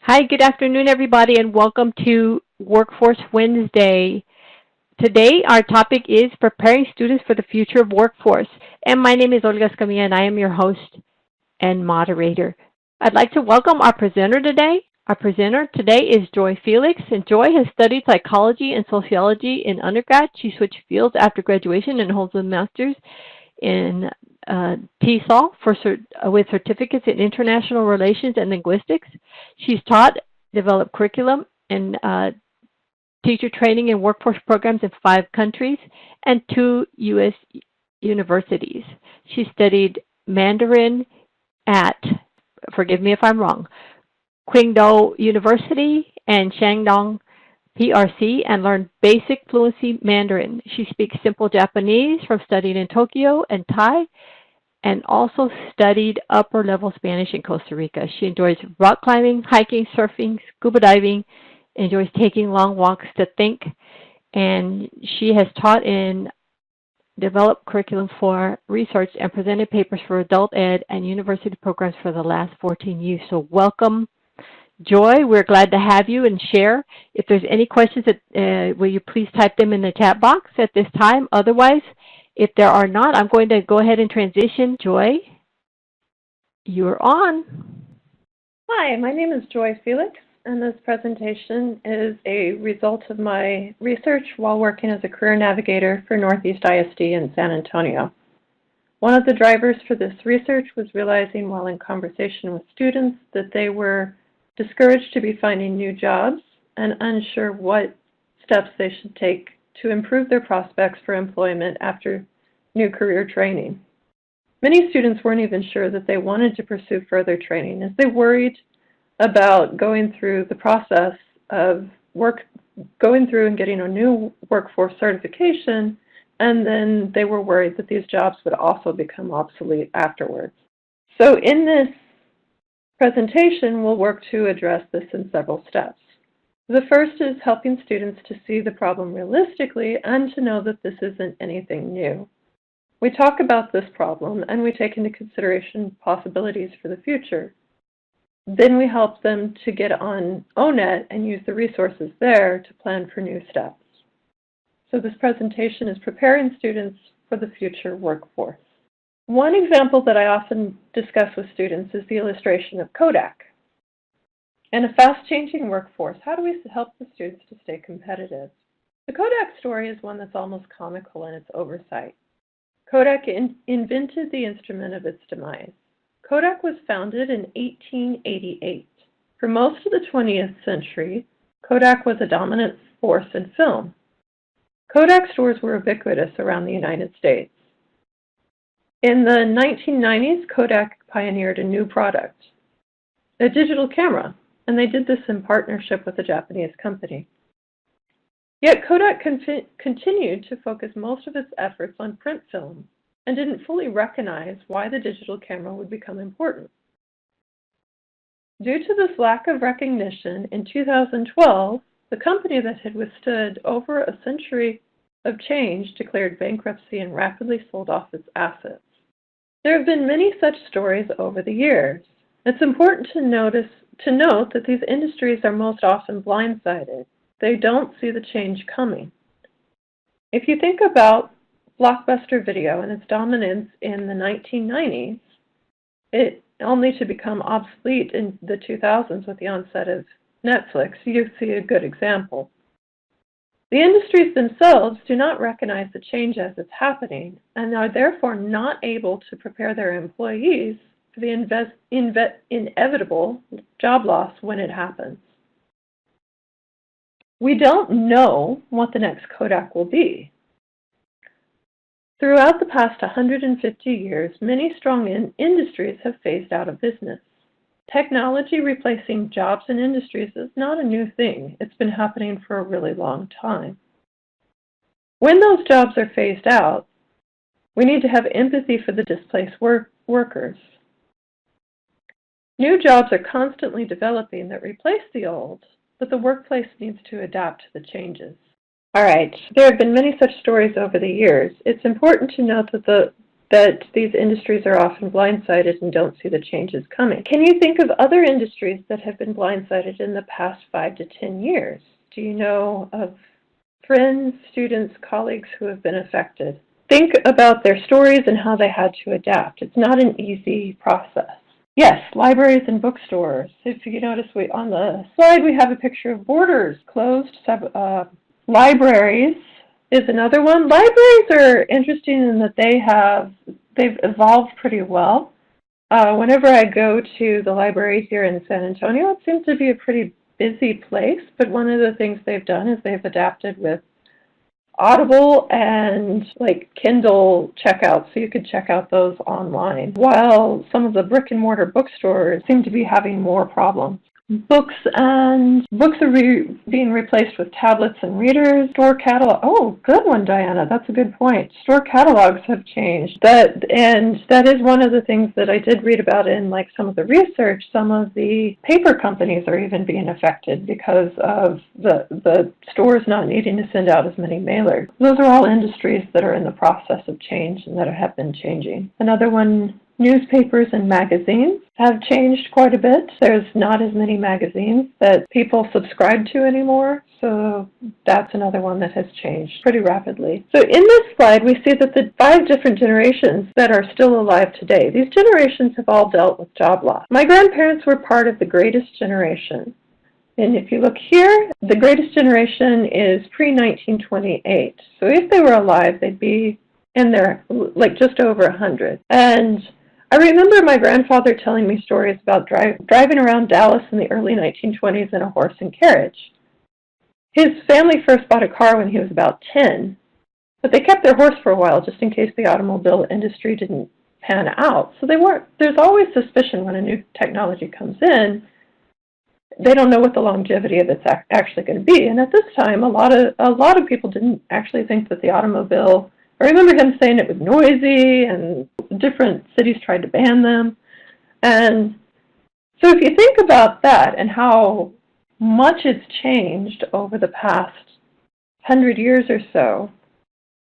Hi, good afternoon, everybody, and welcome to Workforce Wednesday. Today, our topic is preparing students for the future of workforce. And my name is Olga Escamilla, and I am your host and moderator. I'd like to welcome our presenter today. Our presenter today is Joy Felix, and Joy has studied psychology and sociology in undergrad. She switched fields after graduation and holds a master's in TESOL with certificates in international relations and linguistics. She's taught, developed curriculum, and teacher training and workforce programs in 5 countries and 2 U.S. universities. She studied Mandarin at, forgive me if I'm wrong, Qingdao University and Shandong PRC, and learned basic fluency Mandarin. She speaks simple Japanese from studying in Tokyo and Thai, and also studied upper-level Spanish in Costa Rica. She enjoys rock climbing, hiking, surfing, scuba diving, enjoys taking long walks to think, and she has taught and developed curriculum for research and presented papers for adult ed and university programs for the last 14 years. So welcome, Joy. We're glad to have you and share. If there's any questions, will you please type them in the chat box at this time? Otherwise, if there are not, I'm going to go ahead and transition. Joy, you're on. Hi, my name is Joy Felix, and this presentation is a result of my research while working as a career navigator for Northeast ISD in San Antonio. One of the drivers for this research was realizing while in conversation with students that they were discouraged to be finding new jobs and unsure what steps they should take to improve their prospects for employment after new career training. Many students weren't even sure that they wanted to pursue further training as they worried about going through the process of going through and getting a new workforce certification, and then they were worried that these jobs would also become obsolete afterwards. So in this presentation, we'll work to address this in several steps. The first is helping students to see the problem realistically and to know that this isn't anything new. We talk about this problem and we take into consideration possibilities for the future. Then we help them to get on ONET and use the resources there to plan for new steps. So this presentation is preparing students for the future workforce. One example that I often discuss with students is the illustration of Kodak. In a fast-changing workforce, how do we help the students to stay competitive? The Kodak story is one that's almost comical in its oversight. Kodak invented the instrument of its demise. Kodak was founded in 1888. For most of the 20th century, Kodak was a dominant force in film. Kodak stores were ubiquitous around the United States. In the 1990s, Kodak pioneered a new product, a digital camera, and they did this in partnership with a Japanese company. Yet Kodak continued to focus most of its efforts on print film and didn't fully recognize why the digital camera would become important. Due to this lack of recognition, in 2012, the company that had withstood over a century of change declared bankruptcy and rapidly sold off its assets. There have been many such stories over the years. It's important to note that these industries are most often blindsided. They don't see the change coming. If you think about Blockbuster Video and its dominance in the 1990s, it only to become obsolete in the 2000s with the onset of Netflix, you see a good example. The industries themselves do not recognize the change as it's happening and are therefore not able to prepare their employees for the inevitable job loss when it happens. We don't know what the next Kodak will be. Throughout the past 150 years, many strong industries have phased out of business. Technology replacing jobs in industries is not a new thing. It's been happening for a really long time. When those jobs are phased out, we need to have empathy for the displaced workers. New jobs are constantly developing that replace the old, but the workplace needs to adapt to the changes. All right, there have been many such stories over the years. It's important to note that the that these industries are often blindsided and don't see the changes coming. Can you think of other industries that have been blindsided in the past 5 to 10 years? Do you know of friends, students, colleagues who have been affected? Think about their stories and how they had to adapt. It's not an easy process. Yes, libraries and bookstores. If you notice, on the slide we have a picture of Borders closed. Libraries is another one. Libraries are interesting in that they've evolved pretty well. Whenever I go to the library here in San Antonio, it seems to be a pretty busy place, but one of the things they've done is they've adapted with Audible and like Kindle checkouts, so you could check out those online, while some of the brick and mortar bookstores seem to be having more problems. Books are being replaced with tablets and readers. Store catalog. Oh, good one, Diana. That's a good point. Store catalogs have changed. And that is one of the things that I did read about in like some of the research. Some of the paper companies are even being affected because of the stores not needing to send out as many mailers. Those are all industries that are in the process of change and that have been changing. Another one. Newspapers and magazines have changed quite a bit. There's not as many magazines that people subscribe to anymore, so that's another one that has changed pretty rapidly. So in this slide, we see that the 5 different generations that are still alive today, these generations have all dealt with job loss. My grandparents were part of the greatest generation. And if you look here, the greatest generation is pre-1928. So if they were alive, they'd be in there like just over 100. And I remember my grandfather telling me stories about driving around Dallas in the early 1920s in a horse and carriage. His family first bought a car when he was about 10, but they kept their horse for a while just in case the automobile industry didn't pan out. So there's always suspicion when a new technology comes in. They don't know what the longevity of it's actually going to be. And at this time, a lot of people didn't actually think that the automobile. I remember him saying it was noisy, and different cities tried to ban them. And so if you think about that and how much it's changed over the past 100 years or so,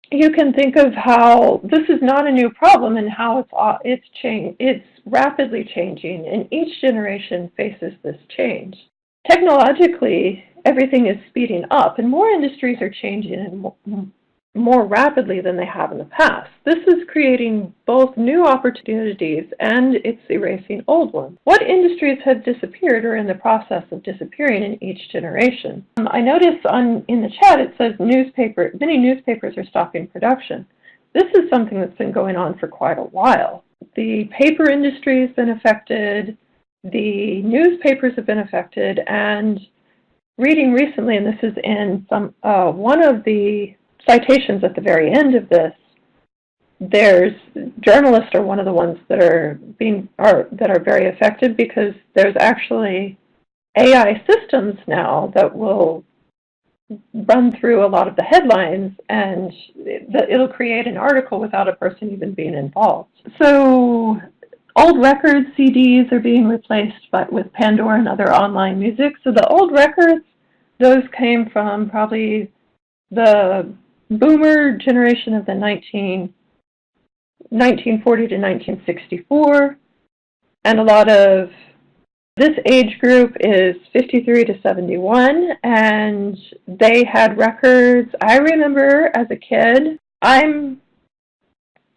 you can think of how this is not a new problem and how it's rapidly changing, and each generation faces this change. Technologically, everything is speeding up, and more industries are changing and more rapidly than they have in the past. This is creating both new opportunities and it's erasing old ones. What industries have disappeared or are in the process of disappearing in each generation? I notice in the chat it says many newspapers are stopping production. This is something that's been going on for quite a while. The paper industry has been affected, the newspapers have been affected, and reading recently, and this is in one of the citations at the very end of this, journalists are one of the ones that are very affected, because there's actually AI systems now that will run through a lot of the headlines, and it'll create an article without a person even being involved. So old records, CDs, are being replaced with Pandora and other online music. So the old records, those came from probably the boomer generation of the 1940 to 1964, and a lot of this age group is 53 to 71, and they had records. I remember as a kid, I'm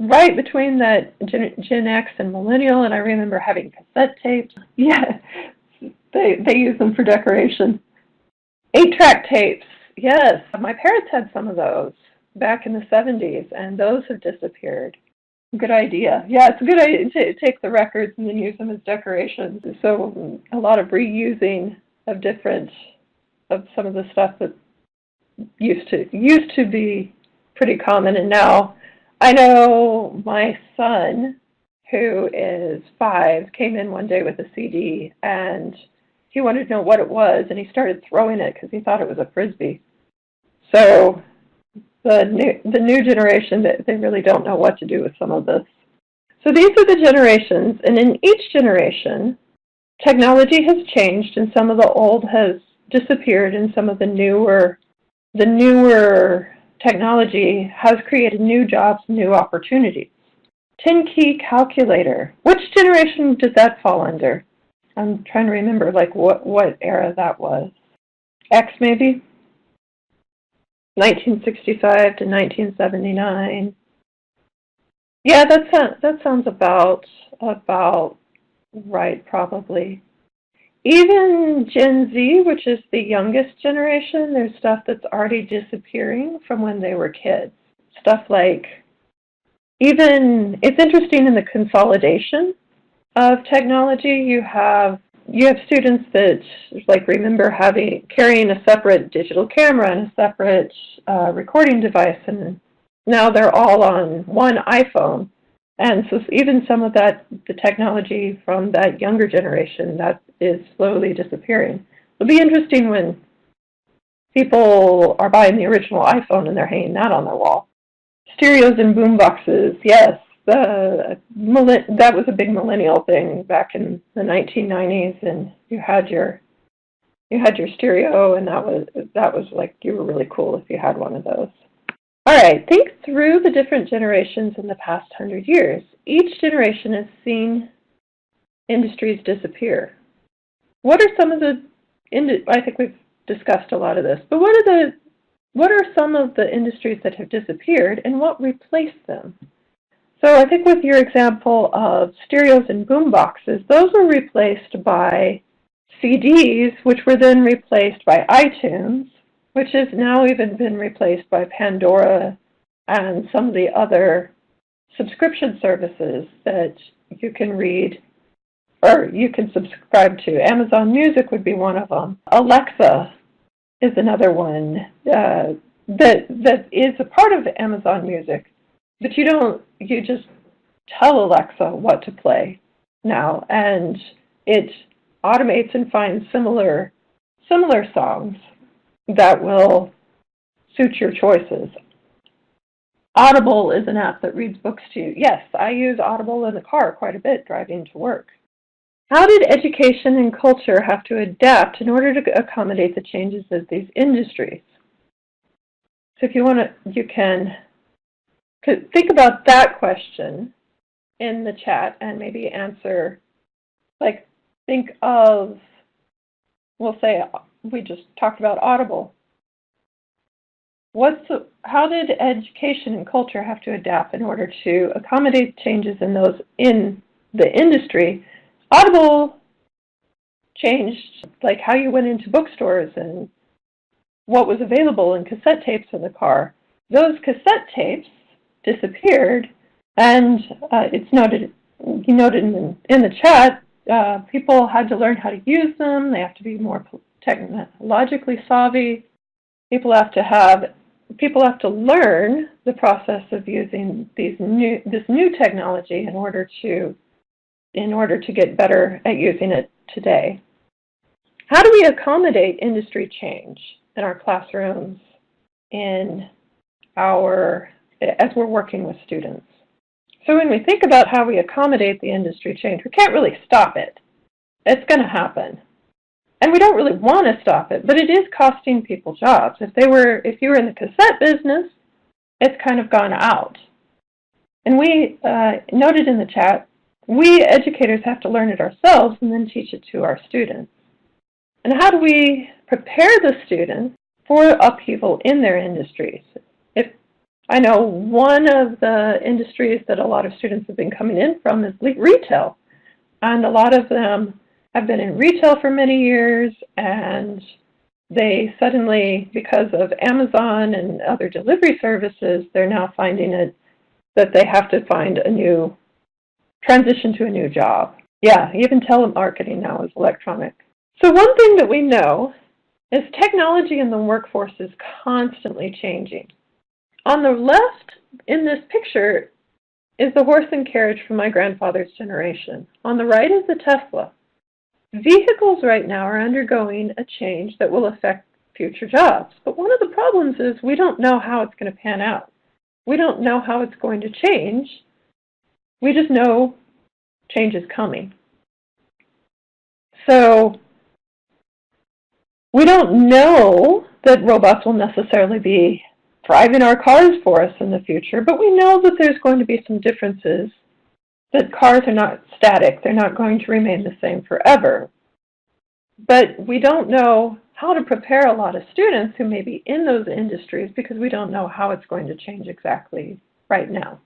right between that Gen X and Millennial, and I remember having cassette tapes. Yeah, they use them for decoration. 8-track tapes. Yes, my parents had some of those back in the 70s, and those have disappeared. Good idea. Yeah, it's a good idea to take the records and then use them as decorations. So a lot of reusing of some of the stuff that used to be pretty common, and now I know my son, who is 5, came in one day with a CD, and he wanted to know what it was, and he started throwing it because he thought it was a Frisbee. So the new generation, they really don't know what to do with some of this. So these are the generations, and in each generation, technology has changed, and some of the old has disappeared, and some of the newer technology has created new jobs, new opportunities. 10-key calculator. Which generation did that fall under? I'm trying to remember, like, what era that was. X, maybe? 1965 to 1979. Yeah, that sounds about right, probably. Even Gen Z, which is the youngest generation, there's stuff that's already disappearing from when they were kids. Stuff like, even, it's interesting in the consolidation of technology. You have students that, like, remember carrying a separate digital camera and a separate recording device, and now they're all on one iPhone. And so even some of the technology from that younger generation, that is slowly disappearing. It'll be interesting when people are buying the original iPhone and they're hanging that on their wall. Stereos and boomboxes, yes. That was a big millennial thing back in the 1990s, and you had your stereo, and that was like, you were really cool if you had one of those. All right, think through the different generations in the past 100 years. Each generation has seen industries disappear. What are some of I think we've discussed a lot of this, but what are some of the industries that have disappeared, and what replaced them? So I think with your example of stereos and boomboxes, those were replaced by CDs, which were then replaced by iTunes, which has now even been replaced by Pandora and some of the other subscription services that you can read or you can subscribe to. Amazon Music would be one of them. Alexa is another one that is a part of Amazon Music, but you just tell Alexa what to play now, and it automates and finds similar songs that will suit your choices. Audible is an app that reads books to you. Yes, I use Audible in the car quite a bit driving to work. How did education and culture have to adapt in order to accommodate the changes of these industries? So if you want to, you can think about that question in the chat and maybe answer, like, think of, we'll say we just talked about Audible. How did education and culture have to adapt in order to accommodate changes in the industry? Audible changed, like, how you went into bookstores and what was available in cassette tapes in the car. Those cassette tapes disappeared, and you noted in the chat, people had to learn how to use them. They have to be more technologically savvy. People have to learn the process of using this new technology in order to get better at using it today. How do we accommodate industry change in our classrooms as we're working with students? So when we think about how we accommodate the industry change, we can't really stop it. It's going to happen. And we don't really want to stop it, but it is costing people jobs. If you were in the cassette business, it's kind of gone out. And we noted in the chat, we educators have to learn it ourselves and then teach it to our students. And how do we prepare the students for upheaval in their industries? I know one of the industries that a lot of students have been coming in from is retail. And a lot of them have been in retail for many years, and they suddenly, because of Amazon and other delivery services, they're now finding it that they have to transition to a new job. Yeah, even telemarketing now is electronic. So one thing that we know is technology in the workforce is constantly changing. On the left in this picture is the horse and carriage from my grandfather's generation. On the right is the Tesla. Vehicles right now are undergoing a change that will affect future jobs. But one of the problems is we don't know how it's going to pan out. We don't know how it's going to change. We just know change is coming. So we don't know that robots will necessarily be driving our cars for us in the future, but we know that there's going to be some differences that cars are not static. They're not going to remain the same forever. But we don't know how to prepare a lot of students who may be in those industries because we don't know how it's going to change exactly right now.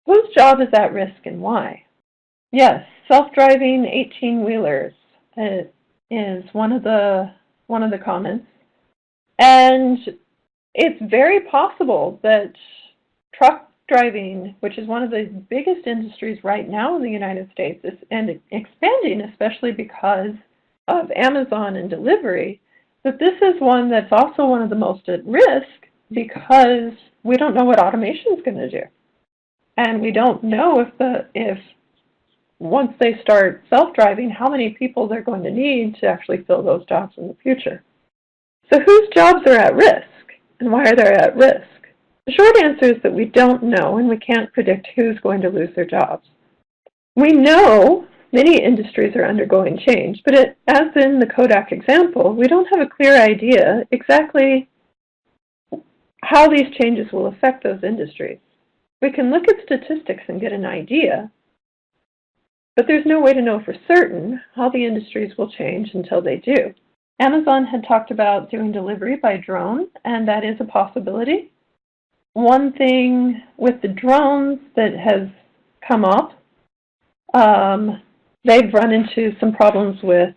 Whose job is at risk and why? Yes, self-driving 18-wheelers is one of the comments. And it's very possible that truck driving, which is one of the biggest industries right now in the United States, and expanding, especially because of Amazon and delivery, that this is one that's also one of the most at risk because we don't know what automation is going to do. And we don't know if once they start self-driving, how many people they're going to need to actually fill those jobs in the future. So whose jobs are at risk and why are they at risk? The short answer is that we don't know and we can't predict who's going to lose their jobs. We know many industries are undergoing change, but as in the Kodak example, we don't have a clear idea exactly how these changes will affect those industries. We can look at statistics and get an idea, but there's no way to know for certain how the industries will change until they do. Amazon had talked about doing delivery by drone, and that is a possibility. One thing with the drones that has come up, they've run into some problems with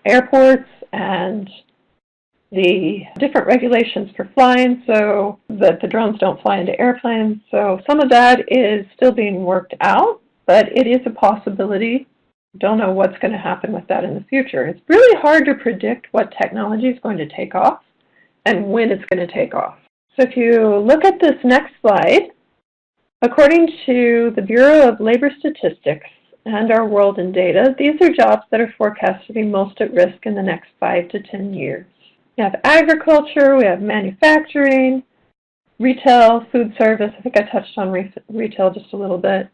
airports and the different regulations for flying so that the drones don't fly into airplanes. So some of that is still being worked out, but it is a possibility. Don't know what's going to happen with that in the future. It's really hard to predict what technology is going to take off and when it's going to take off. So if you look at this next slide, according to the Bureau of Labor Statistics and our World in Data, these are jobs that are forecast to be most at risk in the next 5 to 10 years. We have agriculture, we have manufacturing, retail, food service. I think I touched on retail just a little bit.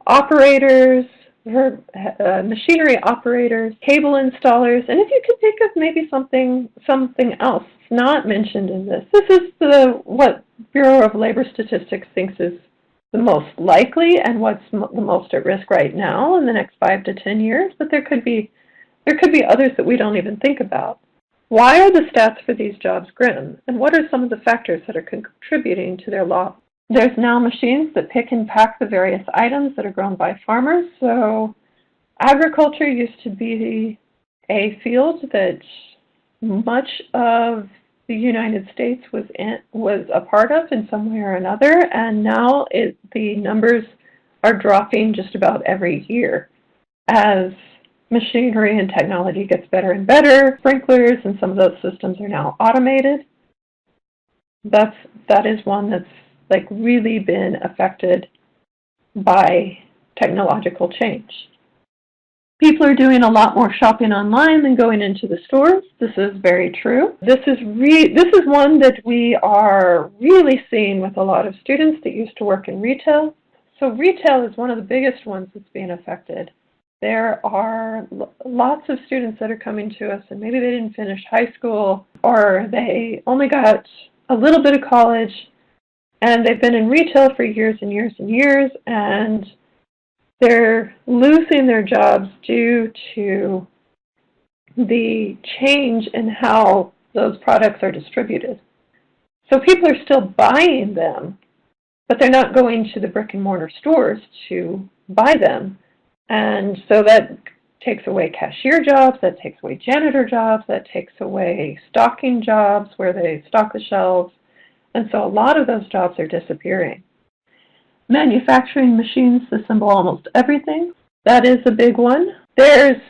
Operators, machinery operators, cable installers, and if you could think of maybe something else not mentioned in this. This is what Bureau of Labor Statistics thinks is the most likely and what's the most at risk right now in the next 5 to 10 years, but there could be others that we don't even think about. Why are the stats for these jobs grim, and what are some of the factors that are contributing to their loss? There's now machines that pick and pack the various items that are grown by farmers. So agriculture used to be a field that much of the United States was a part of in some way or another, and now the numbers are dropping just about every year as machinery and technology gets better and better. Sprinklers and some of those systems are now automated. That is one that's like really been affected by technological change. People are doing a lot more shopping online than going into the stores. This is very true. This is one that we are really seeing with a lot of students that used to work in retail. So retail is one of the biggest ones that's being affected. There are lots of students that are coming to us and maybe they didn't finish high school or they only got a little bit of college and they've been in retail for years and years and years, and they're losing their jobs due to the change in how those products are distributed. So people are still buying them, but they're not going to the brick and mortar stores to buy them. And so that takes away cashier jobs, that takes away janitor jobs, that takes away stocking jobs where they stock the shelves. And so a lot of those jobs are disappearing. Manufacturing machines assemble almost everything. That is a big one. There's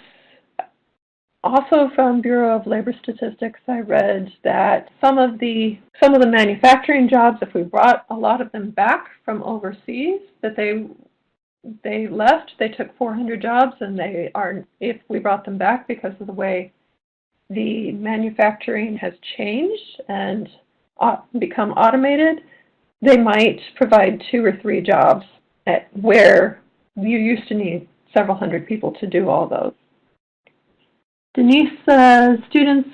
also from Bureau of Labor Statistics, I read that some of the manufacturing jobs, if we brought a lot of them back from overseas, that they left. They took 400 jobs, and if we brought them back because of the way the manufacturing has changed and become automated, they might provide 2 or 3 jobs where you used to need several hundred people to do all those. Denise says students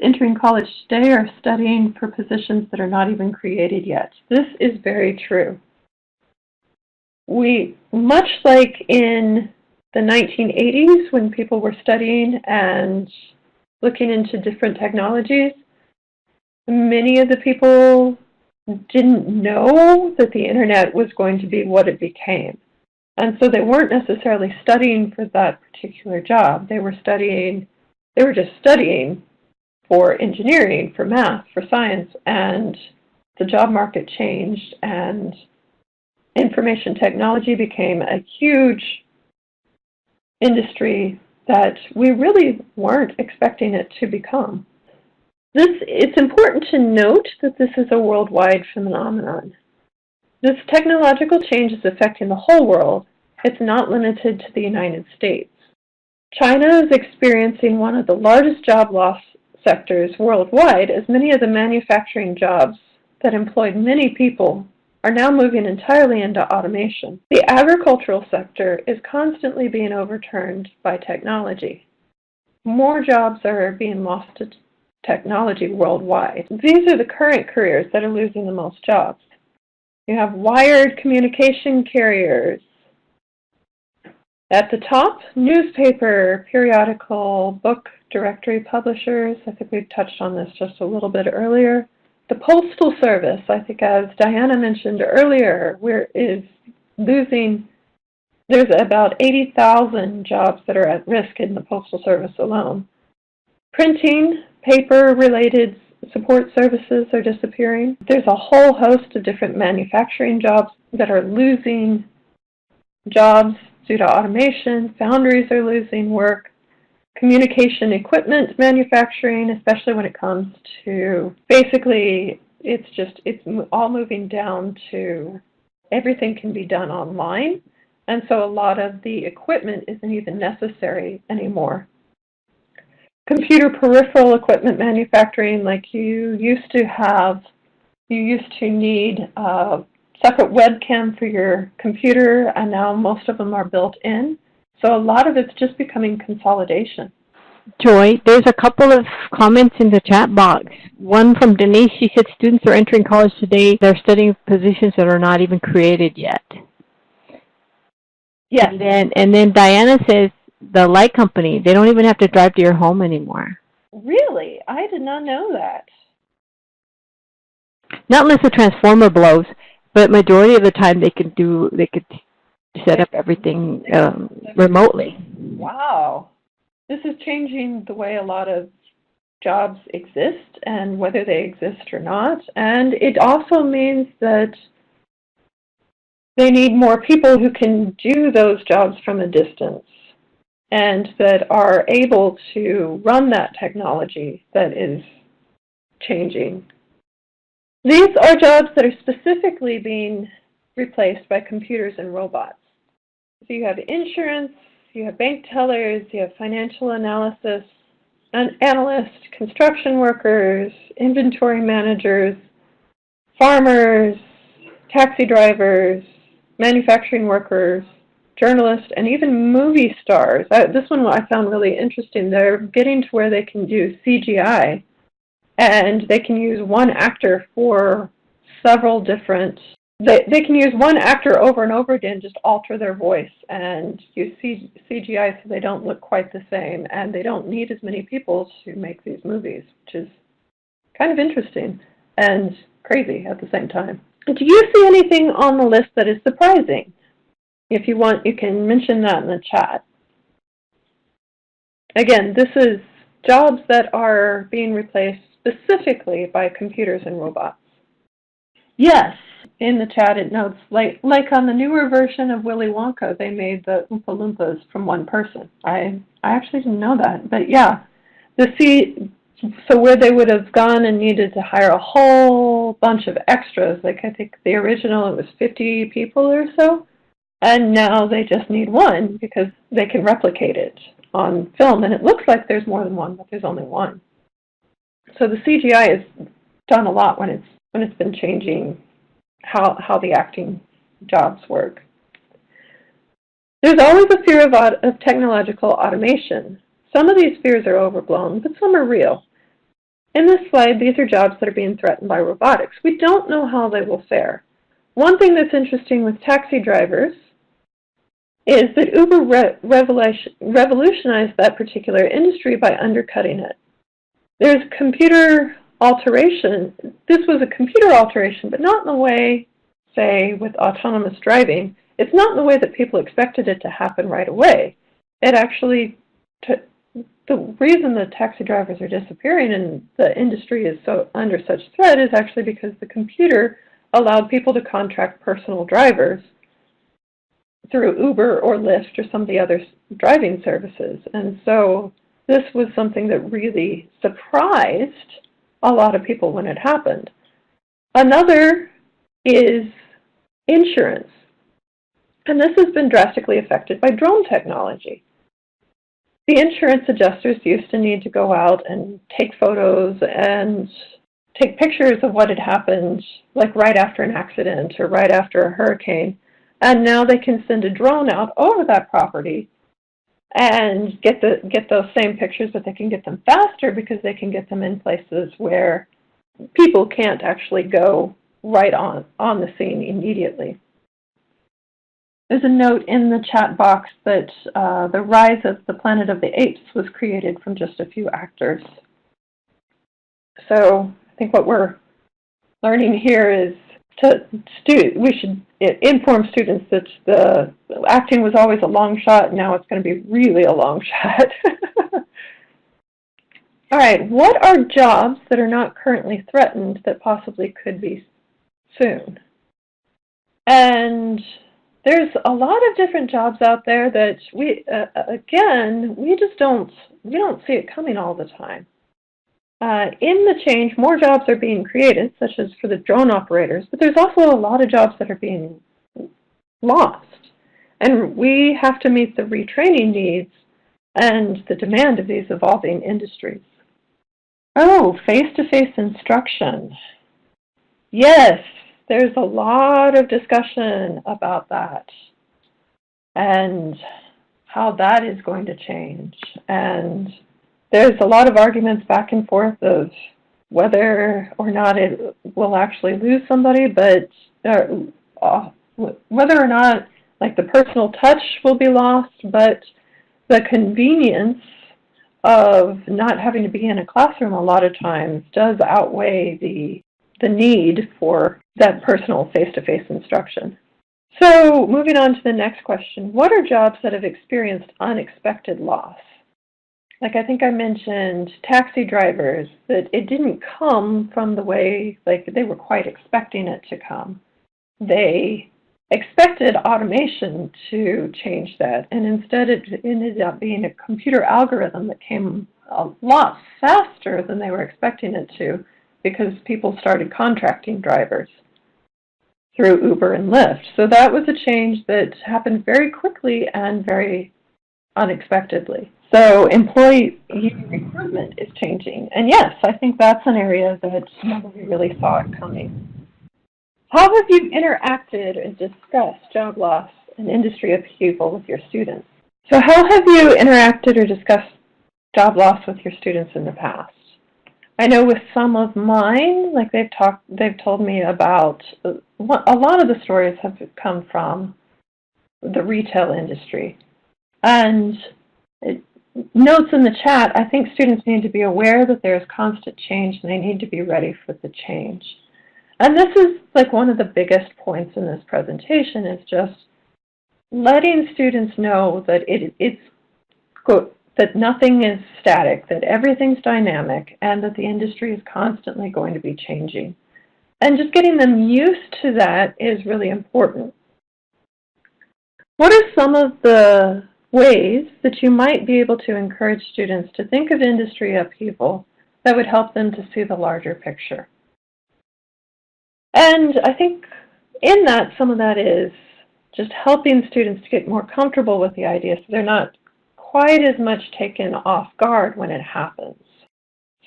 entering college today are studying for positions that are not even created yet. This is very true. Much like in the 1980s when people were studying and looking into different technologies, many of the people didn't know that the internet was going to be what it became. And so they weren't necessarily studying for that particular job. They were just studying for engineering, for math, for science, and the job market changed and information technology became a huge industry that we really weren't expecting it to become. It's important to note that this is a worldwide phenomenon. This technological change is affecting the whole world. It's not limited to the United States. China is experiencing one of the largest job loss sectors worldwide, as many of the manufacturing jobs that employed many people are now moving entirely into automation. The agricultural sector is constantly being overturned by technology. More jobs are being lost to technology worldwide. These are the current careers that are losing the most jobs. You have wired communication carriers. At the top, newspaper, periodical, book, directory publishers. I think we've touched on this just a little bit earlier. The Postal Service, I think as Diana mentioned earlier, is losing, there's about 80,000 jobs that are at risk in the Postal Service alone. Printing, paper-related support services are disappearing. There's a whole host of different manufacturing jobs that are losing jobs due to automation. Foundries are losing work. Communication equipment manufacturing, especially when it comes to, basically, it's all moving down to everything can be done online. And so a lot of the equipment isn't even necessary anymore. Computer peripheral equipment manufacturing, like you used to need a separate webcam for your computer, and now most of them are built in. So a lot of it's just becoming consolidation. Joy, there's a couple of comments in the chat box. One from Denise, she said students are entering college today, they're studying positions that are not even created yet. Yes. And then Diana says the light company, they don't even have to drive to your home anymore. Really? I did not know that. Not unless the transformer blows, but majority of the time they could set up everything remotely. Wow. This is changing the way a lot of jobs exist and whether they exist or not. And it also means that they need more people who can do those jobs from a distance and that are able to run that technology that is changing. These are jobs that are specifically being replaced by computers and robots. So you have insurance, you have bank tellers, you have financial analysis, analysts, construction workers, inventory managers, farmers, taxi drivers, manufacturing workers, journalists, and even movie stars. This one I found really interesting. They're getting to where they can do CGI, and they can use one actor for several different. They can use one actor over and over again, just alter their voice and use CGI so they don't look quite the same, and they don't need as many people to make these movies, which is kind of interesting and crazy at the same time. Do you see anything on the list that is surprising? If you want, you can mention that in the chat. Again, this is jobs that are being replaced specifically by computers and robots. Yes, in the chat it notes, like on the newer version of Willy Wonka, they made the Oompa Loompas from one person. I actually didn't know that, but yeah. So where they would have gone and needed to hire a whole bunch of extras, like I think the original it was 50 people or so, and now they just need one because they can replicate it on film, and it looks like there's more than one, but there's only one. So the CGI has done a lot when it's been changing how the acting jobs work. There's always a fear of technological automation. Some of these fears are overblown, but some are real. In this slide, these are jobs that are being threatened by robotics. We don't know how they will fare. one thing that's interesting with taxi drivers is that Uber revolutionized that particular industry by undercutting it. There's computer alteration. This was a computer alteration, but not in the way, say, with autonomous driving. It's not in the way that people expected it to happen right away. It actually, the reason that taxi drivers are disappearing and the industry is so under such threat is actually because the computer allowed people to contract personal drivers through Uber or Lyft or some of the other driving services. And so this was something that really surprised a lot of people when it happened. Another is insurance. And this has been drastically affected by drone technology. The insurance adjusters used to need to go out and take photos and take pictures of what had happened, like right after an accident or right after a hurricane. And now they can send a drone out over that property and get those same pictures, but they can get them faster because they can get them in places where people can't actually go right on the scene immediately. There's a note in the chat box that the Rise of the Planet of the Apes was created from just a few actors. So I think what we're learning here is we should inform students that the acting was always a long shot, now it's going to be really a long shot. All right, what are jobs that are not currently threatened that possibly could be soon? And there's a lot of different jobs out there that we don't see it coming all the time. In the change, more jobs are being created, such as for the drone operators, but there's also a lot of jobs that are being lost. And we have to meet the retraining needs and the demand of these evolving industries. Oh, face-to-face instruction. Yes, there's a lot of discussion about that and how that is going to change. And there's a lot of arguments back and forth of whether or not it will actually lose somebody, but whether or not like the personal touch will be lost, but the convenience of not having to be in a classroom a lot of times does outweigh the need for that personal face-to-face instruction. So moving on to the next question, what are jobs that have experienced unexpected loss? Like I think I mentioned taxi drivers, that it didn't come from the way, like they were quite expecting it to come. They expected automation to change that, and instead it ended up being a computer algorithm that came a lot faster than they were expecting it to because people started contracting drivers through Uber and Lyft. So that was a change that happened very quickly and very unexpectedly. So employee recruitment is changing. And yes, I think that's an area that nobody really saw it coming. How have you interacted and discussed job loss and industry upheaval with your students? So how have you interacted or discussed job loss with your students in the past? I know with some of mine, like they've told me about, a lot of the stories have come from the retail industry. And notes in the chat, I think students need to be aware that there's constant change and they need to be ready for the change. And this is like one of the biggest points in this presentation is just letting students know that that nothing is static, that everything's dynamic, and that the industry is constantly going to be changing. And just getting them used to that is really important. What are some of the ways that you might be able to encourage students to think of industry upheaval that would help them to see the larger picture? And I think in that, some of that is just helping students to get more comfortable with the idea so they're not quite as much taken off guard when it happens.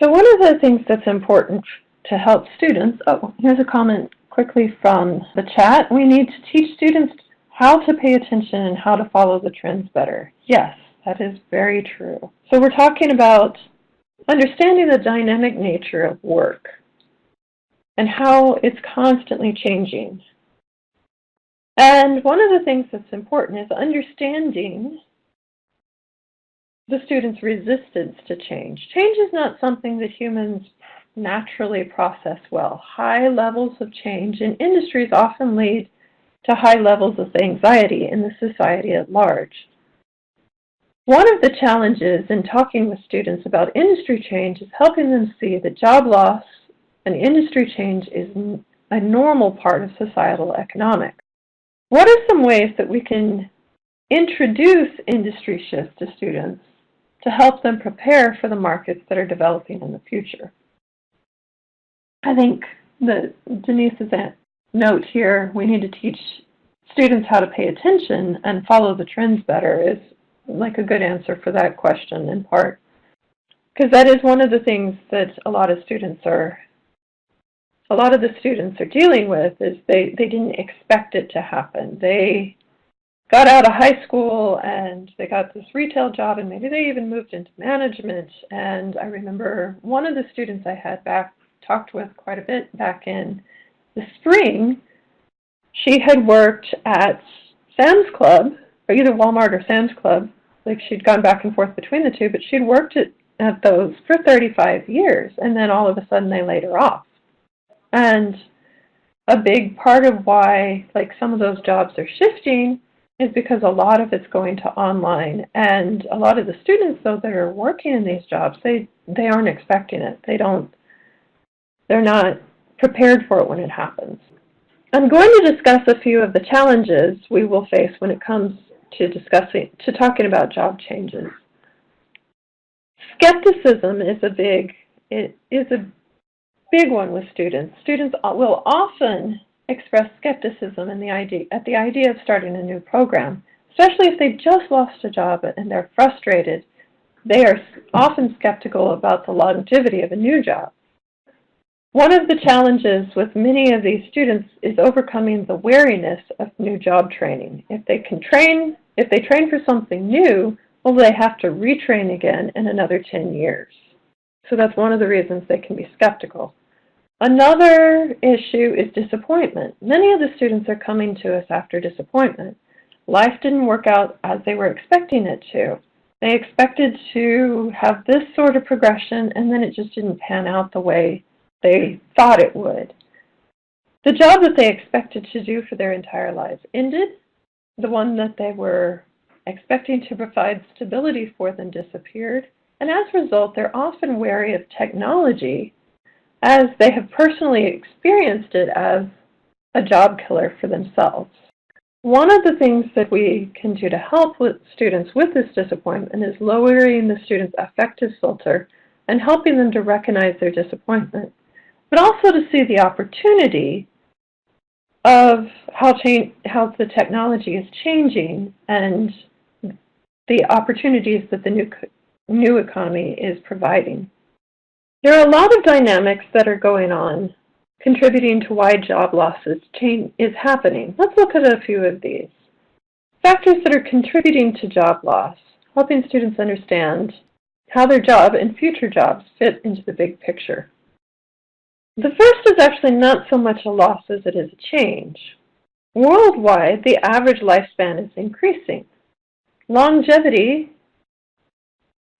So one of the things that's important to help students, here's a comment quickly from the chat. We need to teach students how to pay attention and how to follow the trends better. Yes, that is very true. So we're talking about understanding the dynamic nature of work and how it's constantly changing. And one of the things that's important is understanding the students' resistance to change. Change is not something that humans naturally process well. High levels of change in industries often lead to high levels of anxiety in the society at large. One of the challenges in talking with students about industry change is helping them see that job loss and industry change is a normal part of societal economics. What are some ways that we can introduce industry shifts to students to help them prepare for the markets that are developing in the future? I think that Denise's note here, we need to teach students how to pay attention and follow the trends better, is like a good answer for that question in part. Because that is one of the things that a lot of the students are dealing with, is they didn't expect it to happen. They got out of high school and they got this retail job, and maybe they even moved into management. And I remember one of the students I had talked with quite a bit back in the spring, she had worked at Sam's Club, or either Walmart or Sam's Club. Like, she'd gone back and forth between the two, but she'd worked at those for 35 years, and then all of a sudden they laid her off. And a big part of why, like, some of those jobs are shifting is because a lot of it's going to online. And a lot of the students, though, that are working in these jobs, they aren't expecting it. They're not prepared for it when it happens. I'm going to discuss a few of the challenges we will face when it comes to talking about job changes. Skepticism is a big one with students. Students will often express skepticism at the idea of starting a new program, especially if they just lost a job and they're frustrated. They are often skeptical about the longevity of a new job. One of the challenges with many of these students is overcoming the wariness of new job training. If they train for something new, well, they have to retrain again in another 10 years. So that's one of the reasons they can be skeptical. Another issue is disappointment. Many of the students are coming to us after disappointment. Life didn't work out as they were expecting it to. They expected to have this sort of progression, and then it just didn't pan out the way they thought it would. The job that they expected to do for their entire lives ended. The one that they were expecting to provide stability for them disappeared. And as a result, they're often wary of technology, as they have personally experienced it as a job killer for themselves. One of the things that we can do to help with students with this disappointment is lowering the student's affective filter and helping them to recognize their disappointment, but also to see the opportunity of how the technology is changing and the opportunities that the new economy is providing. There are a lot of dynamics that are going on contributing to why job losses is happening. Let's look at a few of these. Factors that are contributing to job loss, helping students understand how their job and future jobs fit into the big picture. The first is actually not so much a loss as it is a change. Worldwide, the average lifespan is increasing. Longevity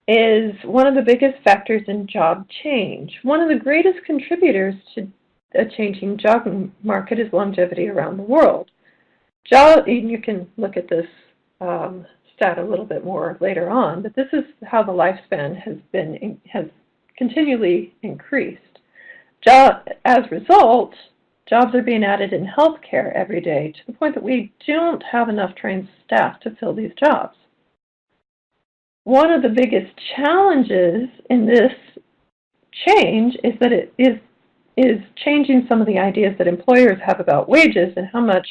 is one of the biggest factors in job change. One of the greatest contributors to a changing job market is longevity around the world. You can look at this stat a little bit more later on, but this is how the lifespan has continually increased. As a result, jobs are being added in healthcare every day to the point that we don't have enough trained staff to fill these jobs. One of the biggest challenges in this change is that it is changing some of the ideas that employers have about wages and how much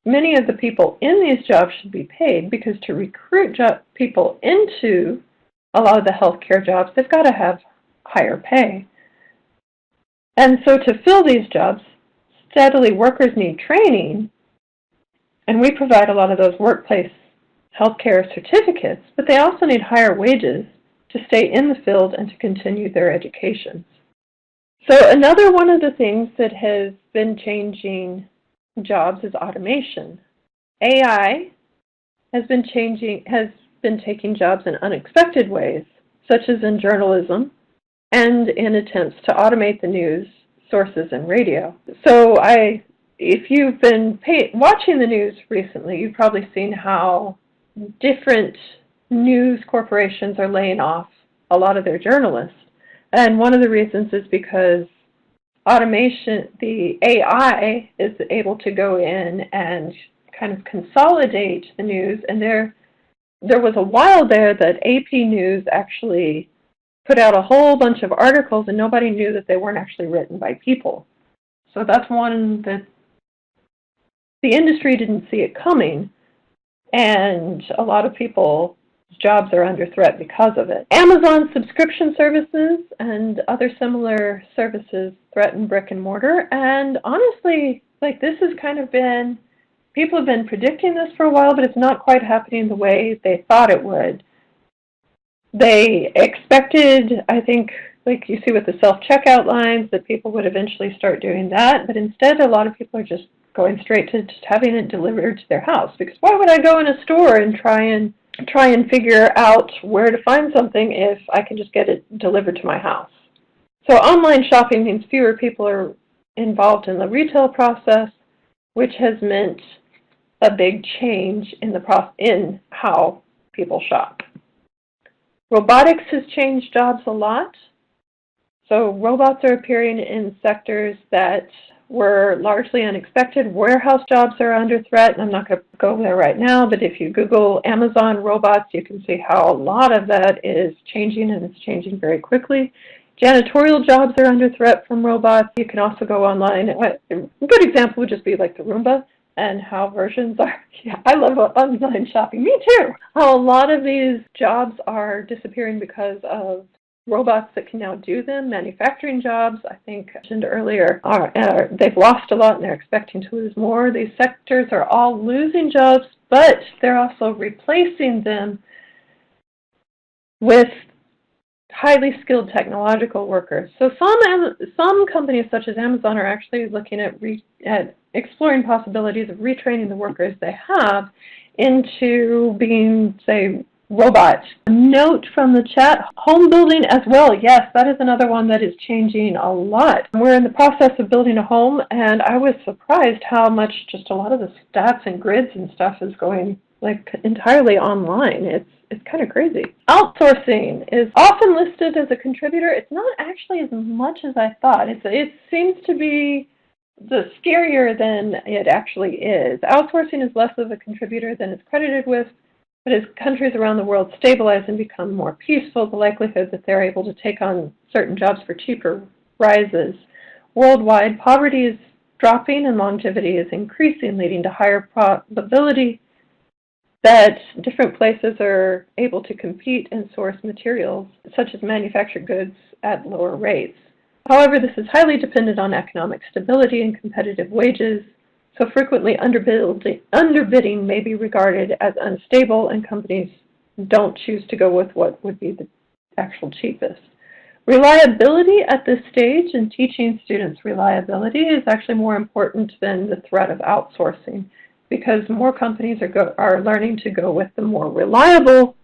many of the people in these jobs should be paid, because to recruit people into a lot of the healthcare jobs, they've got to have higher pay. And so to fill these jobs, steadily workers need training, and we provide a lot of those workplace healthcare certificates, but they also need higher wages to stay in the field and to continue their education. So another one of the things that has been changing jobs is automation. AI has been taking jobs in unexpected ways, such as in journalism and in attempts to automate the news sources and radio. So if you've been watching the news recently, you've probably seen how different news corporations are laying off a lot of their journalists. And one of the reasons is because automation, the AI is able to go in and kind of consolidate the news. And there was a while there that AP News actually put out a whole bunch of articles and nobody knew that they weren't actually written by people. So that's one that the industry didn't see it coming, and a lot of people's jobs are under threat because of it. Amazon subscription services and other similar services threaten brick and mortar, and honestly, this has kind of been, people have been predicting this for a while, but it's not quite happening the way they thought it would. They expected, I think, like you see with the self-checkout lines, that people would eventually start doing that, but instead a lot of people are just going straight to just having it delivered to their house. Because why would I go in a store and try and figure out where to find something if I can just get it delivered to my house? So online shopping means fewer people are involved in the retail process, which has meant a big change in how people shop. Robotics has changed jobs a lot. So robots are appearing in sectors that were largely unexpected. Warehouse jobs are under threat, and I'm not going to go there right now, but if you Google Amazon robots, you can see how a lot of that is changing, and it's changing very quickly. Janitorial jobs are under threat from robots. You can also go online. A good example would just be like the Roomba and how versions are. Yeah, I love online shopping. Me too. How a lot of these jobs are disappearing because of robots that can now do them. Manufacturing jobs, I think I mentioned earlier, they've lost a lot and they're expecting to lose more. These sectors are all losing jobs, but they're also replacing them with highly skilled technological workers. So some companies such as Amazon are actually looking at exploring possibilities of retraining the workers they have into being, say, robots. A note from the chat, home building as well. Yes, that is another one that is changing a lot. We're in the process of building a home, and I was surprised how much just a lot of the stats and grids and stuff is going entirely online. It's kind of crazy. Outsourcing is often listed as a contributor. It's not actually as much as I thought. It seems to be scarier than it actually is. Outsourcing is less of a contributor than it's credited with, but as countries around the world stabilize and become more peaceful, the likelihood that they're able to take on certain jobs for cheaper rises. Worldwide, poverty is dropping and longevity is increasing, leading to higher probability that different places are able to compete and source materials, such as manufactured goods, at lower rates. However, this is highly dependent on economic stability and competitive wages, so frequently underbidding may be regarded as unstable, and companies don't choose to go with what would be the actual cheapest. Reliability at this stage, and teaching students reliability, is actually more important than the threat of outsourcing, because more companies are learning to go with the more reliable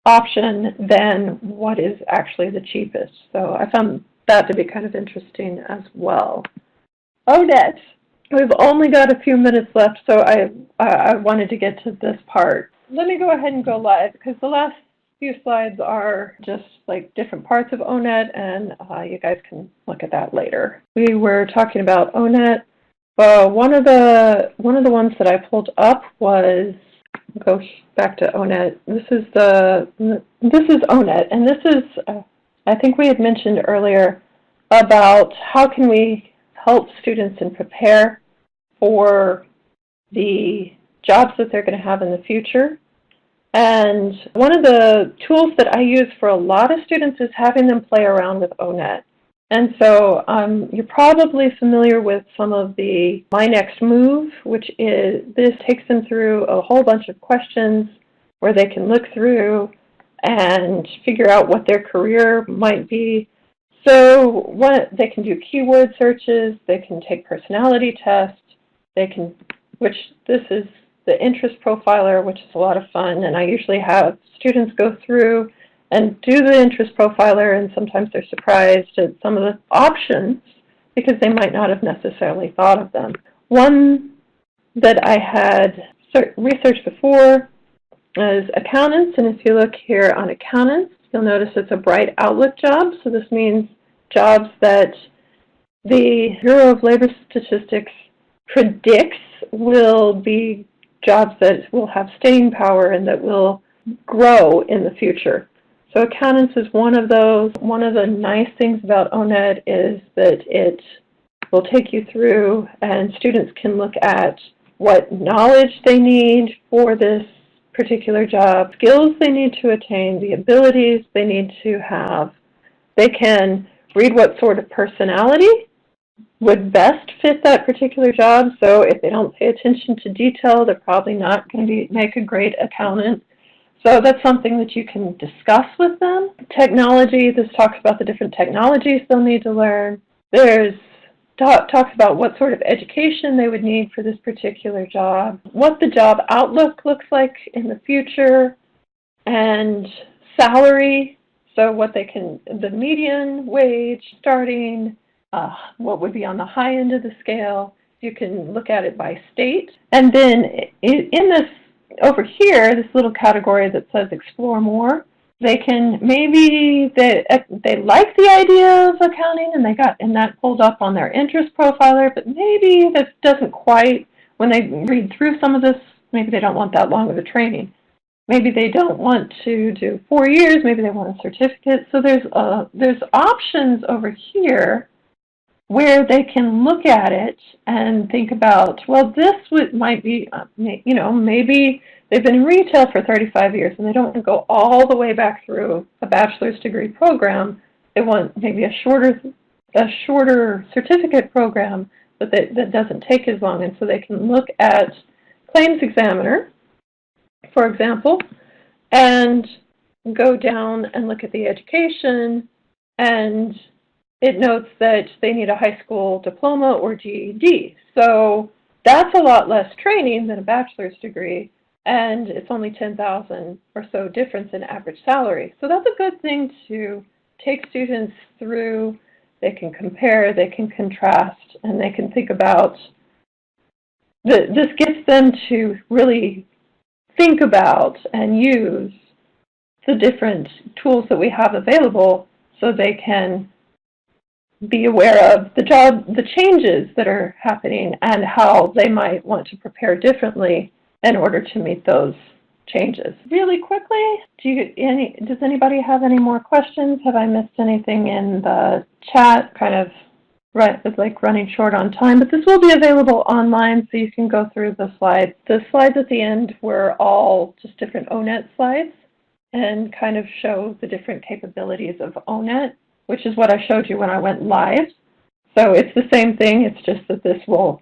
option than what is actually the cheapest. So I found that to be kind of interesting as well. O-Net. We've only got a few minutes left, so I wanted to get to this part. Let me go ahead and go live, because the last few slides are just different parts of O-Net, and you guys can look at that later. We were talking about O-Net. One of the ones that I pulled up was, go back to O-Net. This is O-Net, and this is, I think we had mentioned earlier about how can we help students and prepare for the jobs that they're going to have in the future. And one of the tools that I use for a lot of students is having them play around with O-Net. And so you're probably familiar with some of the My Next Move, which is, this takes them through a whole bunch of questions where they can look through and figure out what their career might be. So they can do keyword searches, they can take personality tests, which this is the interest profiler, which is a lot of fun, and I usually have students go through and do the interest profiler, and sometimes they're surprised at some of the options because they might not have necessarily thought of them. One that I had researched before is accountants, and if you look here on accountants, you'll notice it's a bright outlook job. So this means jobs that the Bureau of Labor Statistics predicts will be jobs that will have staying power and that will grow in the future. So accountants is one of those. One of the nice things about O-Net is that it will take you through, and students can look at what knowledge they need for this particular job, skills they need to attain, the abilities they need to have. They can read what sort of personality would best fit that particular job. So if they don't pay attention to detail, they're probably not going to make a great accountant. So that's something that you can discuss with them. Technology, this talks about the different technologies they'll need to learn. There's talks about what sort of education they would need for this particular job, what the job outlook looks like in the future, and salary, so what they can, the median wage starting, what would be on the high end of the scale. You can look at it by state. And then in this, over here, this little category that says explore more, they can, maybe they like the idea of accounting and that pulled up on their interest profiler, but maybe that doesn't quite, when they read through some of this, maybe they don't want that long of a training. Maybe they don't want to do 4 years, maybe they want a certificate. So there's options over here where they can look at it and think about, well, this might be, maybe they've been in retail for 35 years and they don't want to go all the way back through a bachelor's degree program. They want maybe a shorter certificate program, but that doesn't take as long. And so they can look at Claims Examiner, for example, and go down and look at the education, and it notes that they need a high school diploma or GED. So that's a lot less training than a bachelor's degree, and it's only $10,000 or so difference in average salary. So that's a good thing to take students through. They can compare, they can contrast, and they can think about, this gets them to really think about and use the different tools that we have available so they can be aware of the changes that are happening and how they might want to prepare differently in order to meet those changes. Really quickly, does anybody have any more questions? Have I missed anything in the chat? Kind of it's like running short on time, but this will be available online so you can go through the slides. The slides at the end were all just different O-Net slides and kind of show the different capabilities of O-Net, which is what I showed you when I went live. So it's the same thing, it's just that this will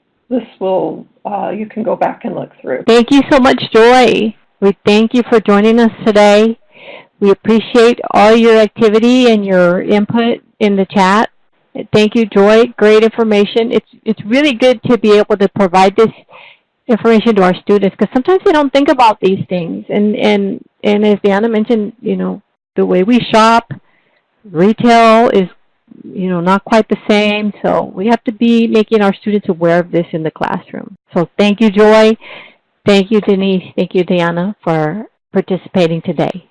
you can go back and look through. Thank you so much, Joy. We thank you for joining us today. We appreciate all your activity and your input in the chat. Thank you, Joy. Great information. It's really good to be able to provide this information to our students because sometimes they don't think about these things. And as Diana mentioned, the way we shop, retail is, not quite the same. So we have to be making our students aware of this in the classroom. So thank you, Joy. Thank you, Denise. Thank you, Diana, for participating today.